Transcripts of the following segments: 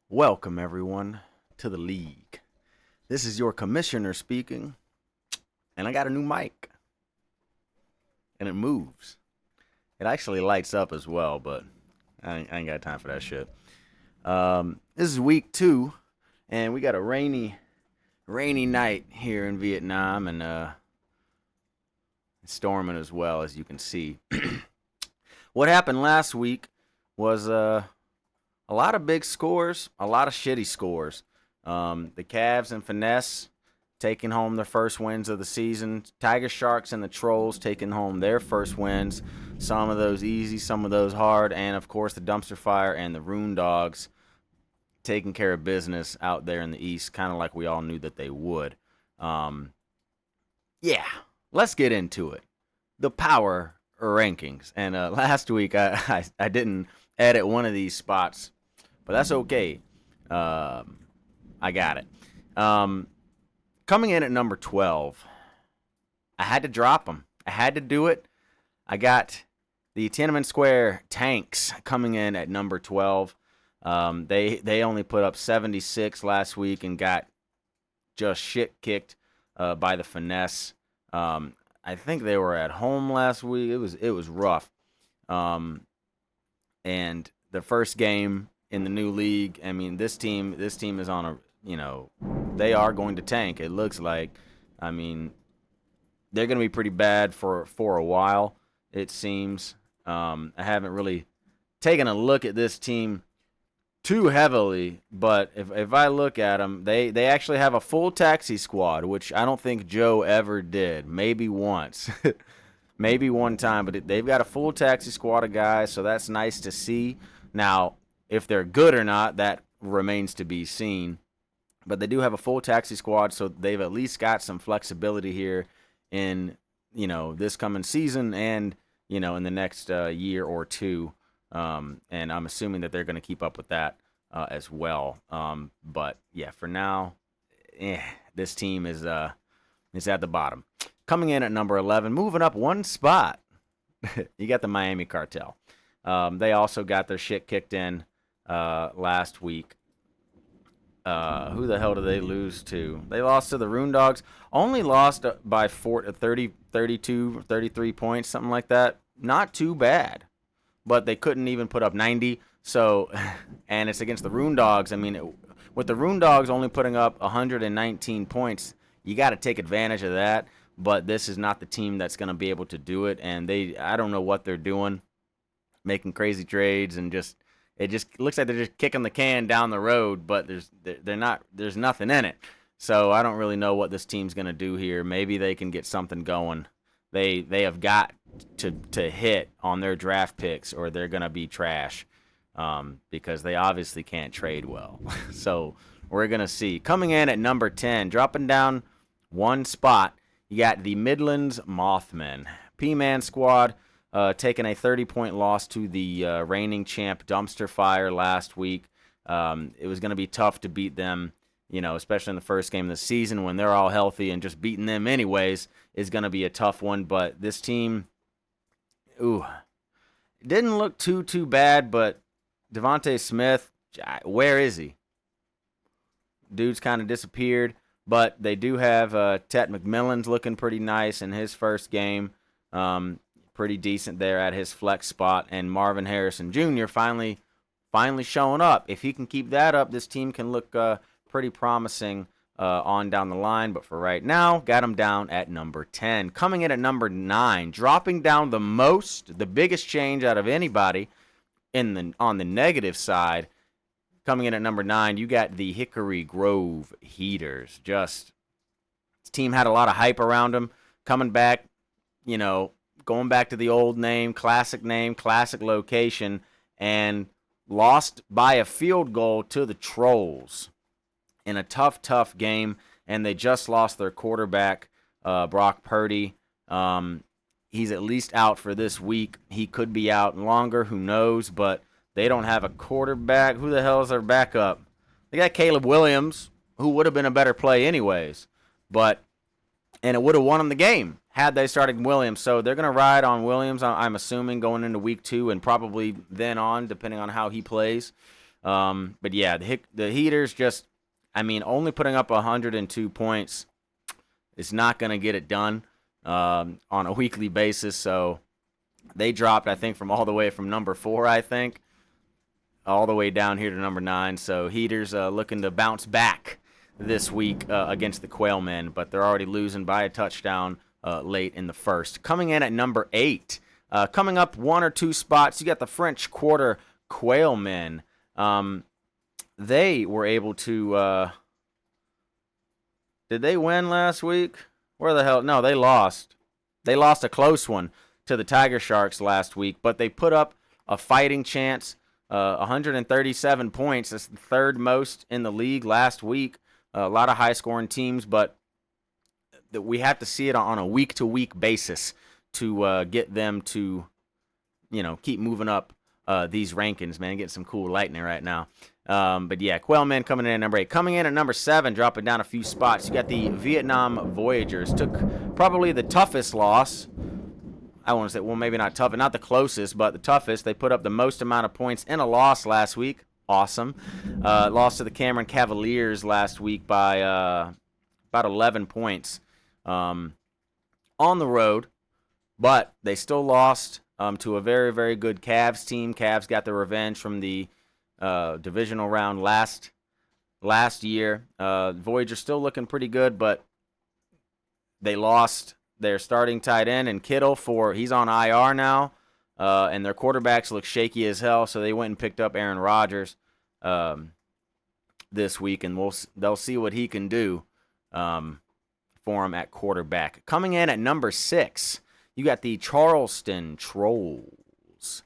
Welcome, everyone, to the league. This is your commissioner speaking, and I got a new mic, and it moves. It actually lights up as well, but I ain't got time for that shit. This is week 2, and we got a rainy night here in Vietnam, and storming as well, as you can see. What happened last week was a lot of big scores, a lot of shitty scores. The Cavs and Finesse taking home their first wins of the season. Tiger Sharks and the Trolls taking home their first wins. Some of those easy, some of those hard, and of course the Dumpster Fire and the Rune Dogs taking care of business out there in the East, kind of like we all knew that they would. Um, yeah, let's get into it. The power rankings. And last week I didn't edit one of these spots, but that's okay. I got it. Um, Coming in at number 12, I had to drop them. I had to do it. I got the Tiananmen Square Tanks coming in at number 12. They only put up 76 last week and got just shit kicked by the Finesse. I think they were at home last week. It was rough. And the first game in the new league, I mean, this team is on a, they are going to tank. It looks like. I mean, they're going to be pretty bad for a while, it seems. I haven't really taken a look at this team too heavily, but if I look at them, they actually have a full taxi squad, which I don't think Joe ever did. Maybe once. Maybe one time, but they've got a full taxi squad of guys, so that's nice to see. Now, if they're good or not, that remains to be seen. But they do have a full taxi squad, so they've at least got some flexibility here in, this coming season and, in the next year or two. And I'm assuming that they're going to keep up with that as well. But yeah, for now, this team is at the bottom. Coming in at number 11, moving up one spot, you got the Miami Cartel. They also got their shit kicked in last week. Who the hell did they lose to? They lost to the Rune Dogs. Only lost by 30, 32, 33 points, something like that. Not too bad. But they couldn't even put up 90. So, and it's against the Rune Dogs. I mean, with the Rune Dogs only putting up 119 points, you got to take advantage of that. But this is not the team that's going to be able to do it. And I don't know what they're doing, making crazy trades and it just looks like they're just kicking the can down the road, but there's nothing in it. So I don't really know what this team's going to do here. Maybe they can get something going. They have got to hit on their draft picks or they're going to be trash, because they obviously can't trade well. So we're going to see. Coming in at number 10, dropping down one spot, you got the Midlands Mothmen. P-Man squad. Taking a 30-point loss to the reigning champ Dumpster Fire last week. It was going to be tough to beat them, especially in the first game of the season when they're all healthy, and just beating them anyways is going to be a tough one. But this team, didn't look too bad, but Devontae Smith, where is he? Dude's kind of disappeared, but they do have Tet McMillan's looking pretty nice in his first game. Pretty decent there at his flex spot, and Marvin Harrison Jr. finally showing up. If he can keep that up, this team can look pretty promising on down the line. But for right now, got him down at number 10. Coming in at number 9, dropping down the biggest change out of anybody on the negative side. Coming in at number 9, you got the Hickory Grove Heaters. This team had a lot of hype around them, coming back, going back to the old name, classic location, and lost by a field goal to the Trolls in a tough game. And they just lost their quarterback, Brock Purdy. He's at least out for this week. He could be out longer, who knows, but they don't have a quarterback. Who the hell is their backup? They got Caleb Williams, who would have been a better play anyways, and it would have won them the game had they started Williams. So they're going to ride on Williams, I'm assuming, going into week 2 and probably then on, depending on how he plays. But yeah, the Heaters just, I mean, only putting up 102 points is not going to get it done on a weekly basis. So they dropped, I think, from all the way from number 4, I think, all the way down here to number 9. So Heaters looking to bounce back this week against the Quailmen, but they're already losing by a touchdown late in the first. Coming in at number 8, coming up 1 or 2 spots, you got the French Quarter Quailmen. They were able to. Did they win last week? Where the hell? No, they lost. They lost a close one to the Tiger Sharks last week, but they put up a fighting chance. 137 points. That's the 3rd most in the league last week. A lot of high-scoring teams, but we have to see it on a week-to-week basis to get them to, keep moving up these rankings, man. Getting some cool lightning right now. But yeah, Quailmen coming in at number 8. Coming in at number 7, dropping down a few spots, you got the Vietnam Voyagers. Took probably the toughest loss. I want to say, well, maybe not tough, not the closest, but the toughest. They put up the most amount of points in a loss last week. Awesome. Lost to the Cameron Cavaliers last week by about 11 points on the road, but they still lost to a very, very good Cavs team. Cavs got their revenge from the divisional round last year. Voyagers still looking pretty good, but they lost their starting tight end and Kittle he's on IR now, and their quarterbacks look shaky as hell. So they went and picked up Aaron Rodgers this week, and they'll see what he can do for him at quarterback. Coming in at number 6, you got the Charleston Trolls.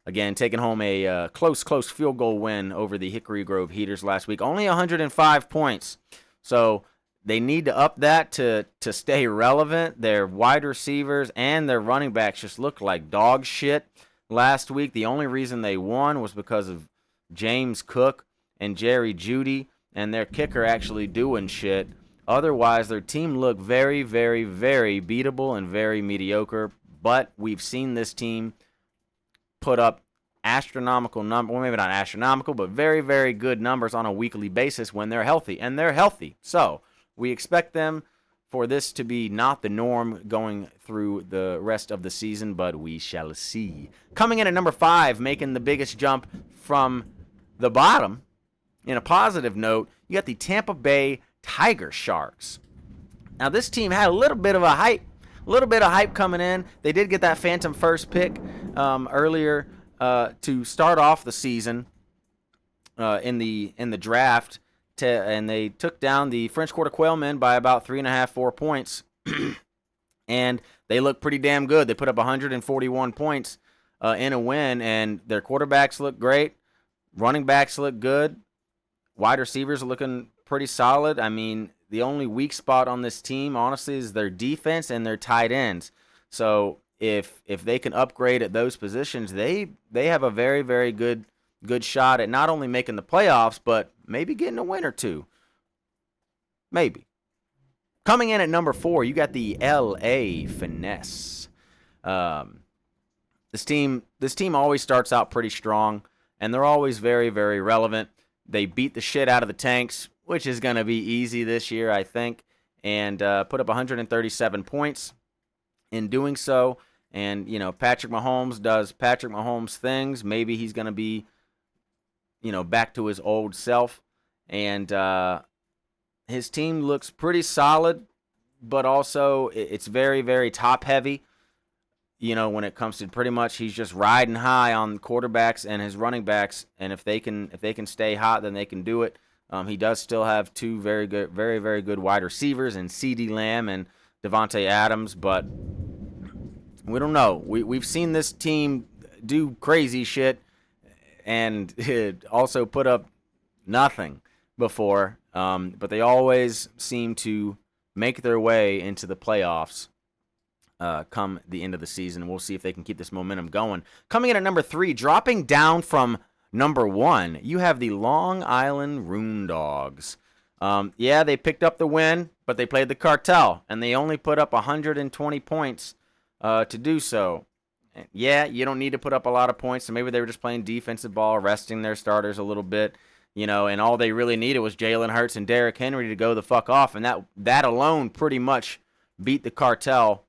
Again, taking home a close field goal win over the Hickory Grove Heaters last week. Only 105 points. So they need to up that to stay relevant. Their wide receivers and their running backs just looked like dog shit last week. The only reason they won was because of James Cook and Jerry Jeudy and their kicker actually doing shit. Otherwise, their team looked very, very, very beatable and very mediocre. But we've seen this team put up astronomical numbers. Well, maybe not astronomical, but very, very good numbers on a weekly basis when they're healthy. And they're healthy. So we expect them for this to be not the norm going through the rest of the season, but we shall see. Coming in at number 5, making the biggest jump from the bottom, in a positive note, you got the Tampa Bay Tiger Sharks. Now, this team had a little bit of hype coming in. They did get that phantom first pick earlier to start off the season in the draft. And they took down the French Quarter Quailmen by about 3.5, 4 points. And they look pretty damn good. They put up 141 points in a win, and their quarterbacks look great. Running backs look good. Wide receivers are looking pretty solid. I mean, the only weak spot on this team, honestly, is their defense and their tight ends. So if they can upgrade at those positions, they have a very, very good shot at not only making the playoffs, but maybe getting a win or two. Maybe. Coming in at number 4, you got the LA Finesse. This team always starts out pretty strong, and they're always very, very relevant. They beat the shit out of the Tanks, which is going to be easy this year, I think, and put up 137 points in doing so. And, Patrick Mahomes does Patrick Mahomes things. Maybe he's going to be back to his old self. And his team looks pretty solid, but also it's very, very top-heavy. When it comes to pretty much he's just riding high on quarterbacks and his running backs. And if they can stay hot, then they can do it. He does still have 2 very, very good wide receivers in CeeDee Lamb and Devontae Adams, but we don't know. We've seen this team do crazy shit and also put up nothing before, but they always seem to make their way into the playoffs come the end of the season. We'll see if they can keep this momentum going. Coming in at number 3, dropping down from number 1, you have the Long Island Roondogs. Yeah, they picked up the win, but they played the cartel, and they only put up 120 points to do so. Yeah, you don't need to put up a lot of points, so maybe they were just playing defensive ball, resting their starters a little bit, and all they really needed was Jalen Hurts and Derrick Henry to go the fuck off, and that alone pretty much beat the Cartel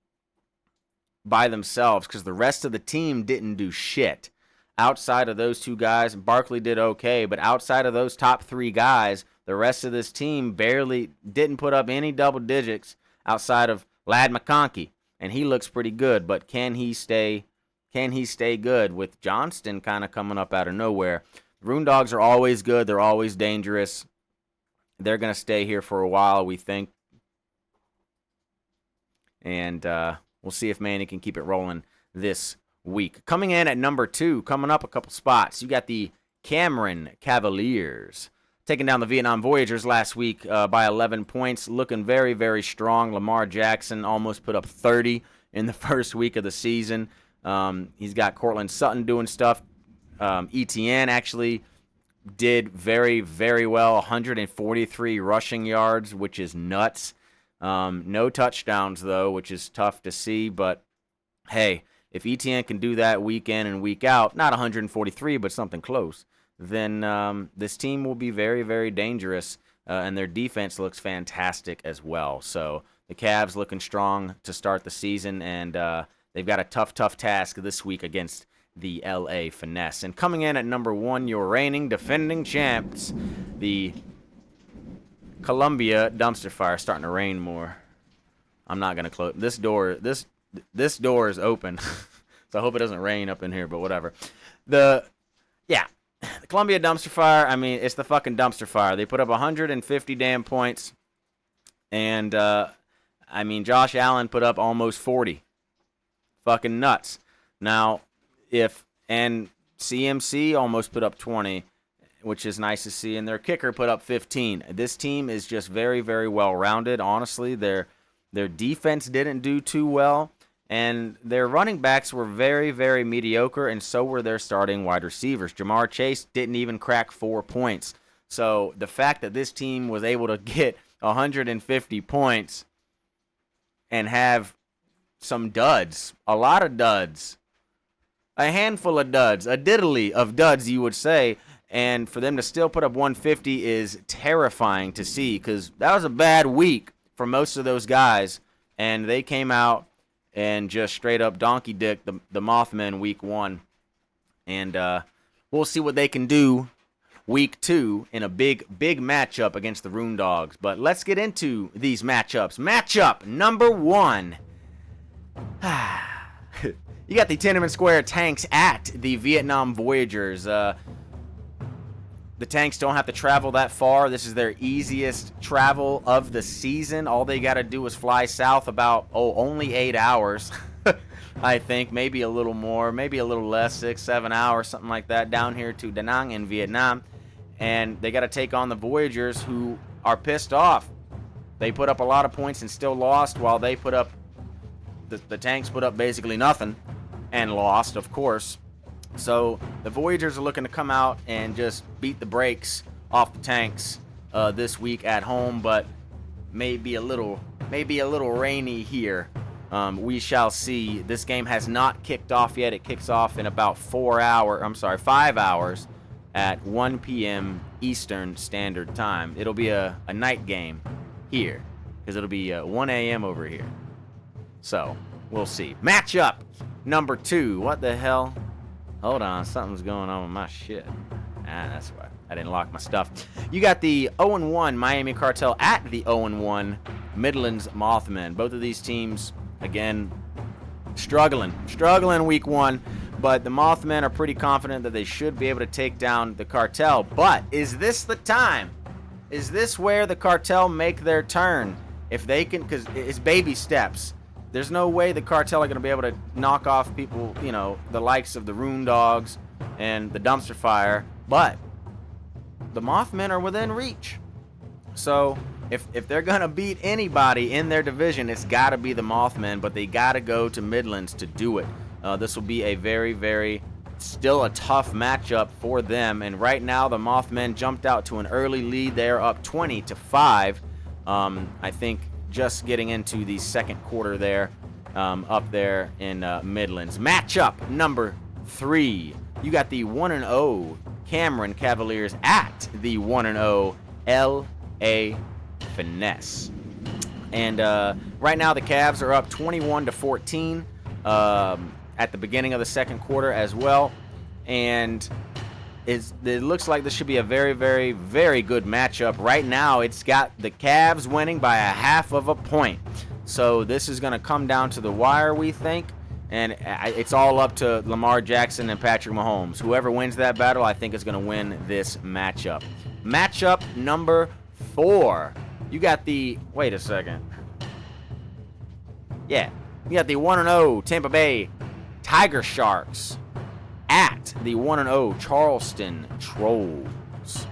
by themselves because the rest of the team didn't do shit. Outside of those two guys, Barkley did okay, but outside of those top three guys, the rest of this team barely didn't put up any double digits outside of Ladd McConkey, and he looks pretty good, but can he stay good with Johnston kind of coming up out of nowhere? Rune Dogs are always good. They're always dangerous. They're going to stay here for a while, we think. And we'll see if Manny can keep it rolling this week. Coming in at number 2, coming up a couple spots, you got the Cameron Cavaliers taking down the Vietnam Voyagers last week by 11 points, looking very, very strong. Lamar Jackson almost put up 30 in the first week of the season. He's got Cortland Sutton doing stuff. ETN actually did very, very well, 143 rushing yards, which is nuts. No touchdowns, though, which is tough to see. But, hey, if ETN can do that week in and week out, not 143, but something close, then this team will be very, very dangerous, and their defense looks fantastic as well. So the Cavs looking strong to start the season, and they've got a tough task this week against the LA Finesse. And coming in at number 1, your reigning defending champs, the Columbia Dumpster Fire. Starting to rain more. I'm not gonna close this door. This door is open, so I hope it doesn't rain up in here. But whatever. The Columbia Dumpster Fire. I mean, it's the fucking dumpster fire. They put up 150 damn points, and I mean, Josh Allen put up almost 40. Fucking nuts. Now, and CMC almost put up 20. Which is nice to see, and their kicker put up 15. This team is just very, very well-rounded. Honestly, their defense didn't do too well, and their running backs were very, very mediocre, and so were their starting wide receivers. Jamar Chase didn't even crack 4 points. So the fact that this team was able to get 150 points and have some duds, a lot of duds, a handful of duds, a diddly of duds, you would say, and for them to still put up 150 is terrifying to see because that was a bad week for most of those guys. And they came out and just straight up donkey dick the Mothmen week 1. And we'll see what they can do week 2 in a big matchup against the Rune Dogs. But let's get into these matchups. Matchup number 1. You got the Tiananmen Square Tanks at the Vietnam Voyagers. The Tanks don't have to travel that far. This is their easiest travel of the season. All they got to do is fly south about, only 8 hours, I think. Maybe a little more, maybe a little less, 6, 7 hours, something like that, down here to Da Nang in Vietnam. And they got to take on the Voyagers, who are pissed off. They put up a lot of points and still lost, while they put up, the Tanks put up basically nothing and lost, of course. So the Voyagers are looking to come out and just beat the brakes off the Tanks this week at home, but maybe a little rainy here. We shall see. This game has not kicked off yet. It kicks off in about 5 hours at 1 p.m. Eastern Standard Time. It'll be a night game here because it'll be 1 a.m. over here. So we'll see. Matchup number 2. What the hell? Hold on, something's going on with my shit. That's why I didn't lock my stuff. You got the 0-1 Miami Cartel at the 0-1 Midlands Mothmen. Both of these teams, again, struggling week 1, but the Mothmen are pretty confident that they should be able to take down the Cartel. But is this the time? Is this where the Cartel make their turn? If they can, because it's baby steps. There's no way the Cartel are going to be able to knock off people, the likes of the Rune Dogs and the Dumpster Fire, but the Mothmen are within reach. So if they're going to beat anybody in their division, it's got to be the Mothmen, but they got to go to Midlands to do it. This will be a very, very, still a tough matchup for them, and right now the Mothmen jumped out to an early lead. They're up 20-5. I think just getting into the second quarter there, up there in Midlands. Matchup number 3. You got the 1-0 Cameron Cavaliers at the 1-0 LA Finesse. And right now the Cavs are up 21-14 at the beginning of the second quarter as well. And it looks like this should be a very, very, very good matchup. Right now it's got the Cavs winning by 0.5 point. So this is going to come down to the wire, we think. And it's all up to Lamar Jackson and Patrick Mahomes. Whoever wins that battle, I think, is going to win this matchup. Matchup number 4. You got the... Wait a second. Yeah. You got the 1-0 Tampa Bay Tiger Sharks at the 1-0 Charleston Trolls.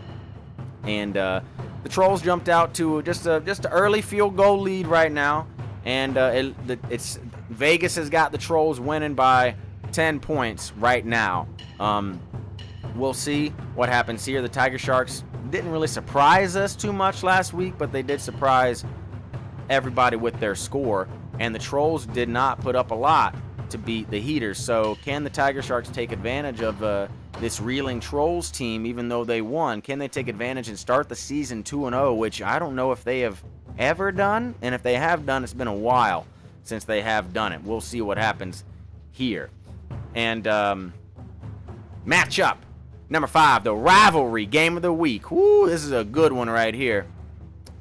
And the Trolls jumped out to just an early field goal lead right now. And it's Vegas has got the Trolls winning by 10 points right now. We'll see what happens here. The Tiger Sharks didn't really surprise us too much last week, but they did surprise everybody with their score. And the Trolls did not put up a lot to beat the Heaters. So can the Tiger Sharks take advantage of this reeling Trolls team, even though they won? Can they take advantage and start the season 2-0, which I don't know if they have ever done, and if they have done, it's been a while since they have done it. We'll see what happens here. And matchup number 5, the rivalry game of the week. Woo, this is a good one right here.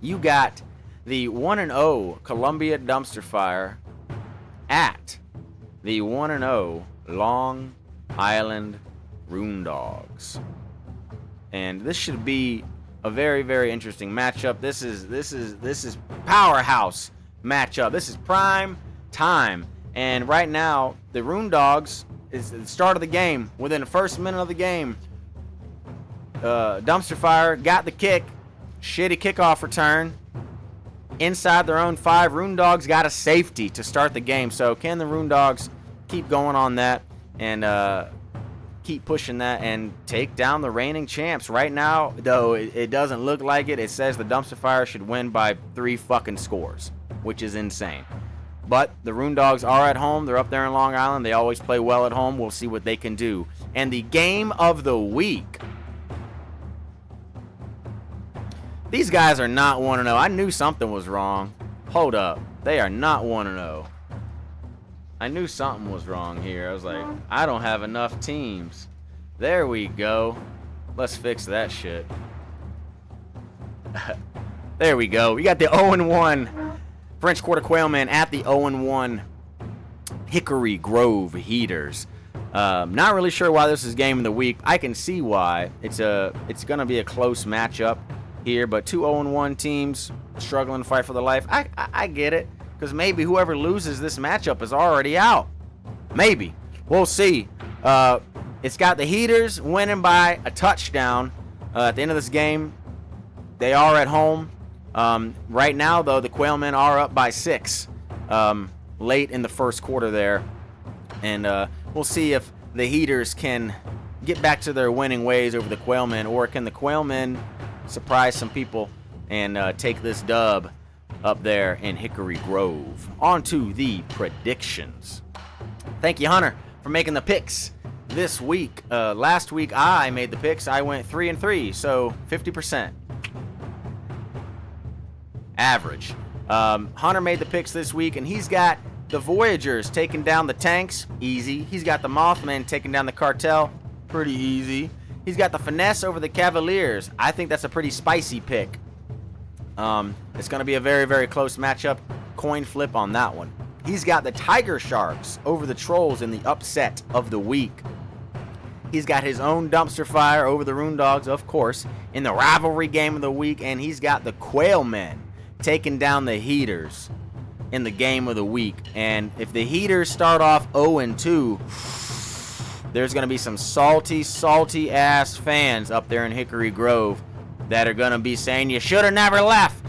You got the 1-0 Columbia Dumpster Fire at the 1-0 Long Island Roondogs. And this should be a very, very interesting matchup. This is powerhouse matchup. This is prime time. And right now, the Roondogs is the start of the game. Within the first minute of the game, Dumpster Fire got the kick. Shitty kickoff return. Inside their own 5, Roondogs got a safety to start the game. So can the Roondogs keep going on that and keep pushing that and take down the reigning champs? Right now, though, it doesn't look like it. It says the Dumpster Fire should win by 3 fucking scores, which is insane. But the Roondogs are at home. They're up there in Long Island. They always play well at home. We'll see what they can do. And the game of the week. These guys are not 1-0. I knew something was wrong. Hold up. They are not 1-0. I knew something was wrong here. I was like, I don't have enough teams. There we go. Let's fix that shit. There we go. We got the 0-1 French Quarter Quailmen at the 0-1 Hickory Grove Heaters. Not really sure why this is game of the week. I can see why. It's going to be a close matchup here, but 2 0-1 teams struggling to fight for their life. I get it, because maybe whoever loses this matchup is already out. Maybe. We'll see. It's got the Heaters winning by a touchdown at the end of this game. They are at home. Right now, though, the Quailmen are up by 6 late in the first quarter there. And we'll see if the Heaters can get back to their winning ways over the Quailmen, or can the Quailmen surprise some people and take this dub up there in Hickory Grove. On to the predictions. Thank you, Hunter, for making the picks this week. Last week I made the picks. I went 3-3, so 50%. Average. Hunter made the picks this week, and he's got the Voyagers taking down the Tanks. Easy. He's got the Mothman taking down the Cartel. Pretty easy. He's got the Finesse over the Cavaliers. I think that's a pretty spicy pick. It's going to be a very, very close matchup. Coin flip on that one. He's got the Tiger Sharks over the Trolls in the upset of the week. He's got his own Dumpster Fire over the Roondogs, of course, in the rivalry game of the week. And he's got the Quailmen taking down the Heaters in the game of the week. And if the Heaters start off 0-2, there's going to be some salty ass fans up there in Hickory Grove that are going to be saying you should have never left.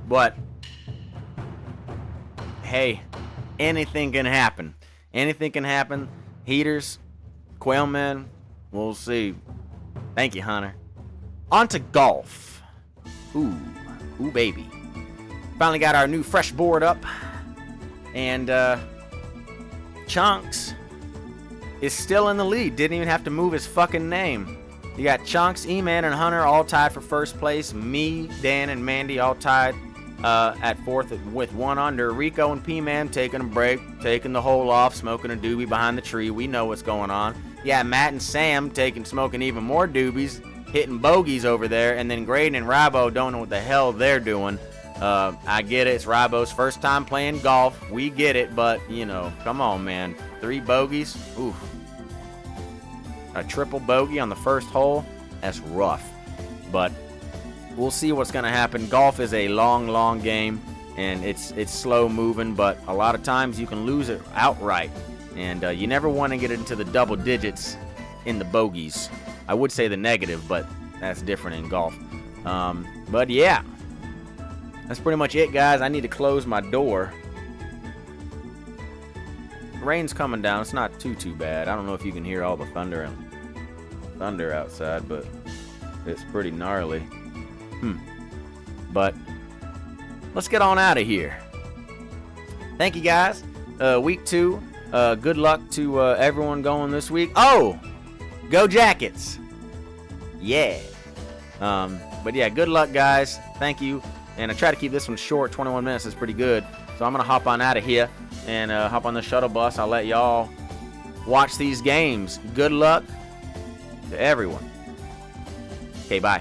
But hey, anything can happen. Anything can happen. Heaters, Quailmen, we'll see. Thank you, Hunter. On to golf. Ooh, baby. Finally got our new fresh board up. And Chunks is still in the lead. Didn't even have to move his fucking name. You got Chunks, E-Man, and Hunter all tied for first place. Me, Dan, and Mandy all tied at fourth with 1 under. Rico and P-Man taking a break, taking the hole off, smoking a doobie behind the tree. We know what's going on. Yeah, Matt and Sam smoking even more doobies, hitting bogeys over there. And then Graydon and Rabo don't know what the hell they're doing. I get it. It's Rabo's first time playing golf. We get it, but, you know, come on, man. 3 bogeys? Oof. A triple bogey on the first hole? That's rough. But we'll see what's going to happen. Golf is a long game, and it's slow moving, but a lot of times you can lose it outright. And you never want to get into the double digits in the bogeys. I would say the negative, but that's different in golf. But yeah. That's pretty much it, guys. I need to close my door. Rain's coming down. It's not too bad. I don't know if you can hear all the thunder outside, but it's pretty gnarly. But let's get on out of here. Thank you, guys. Week 2. Good luck to everyone going this week. Oh, go Jackets! Yeah. But yeah, good luck, guys. Thank you. And I try to keep this one short. 21 minutes is pretty good. So I'm going to hop on out of here and hop on the shuttle bus. I'll let y'all watch these games. Good luck to everyone. Okay, bye.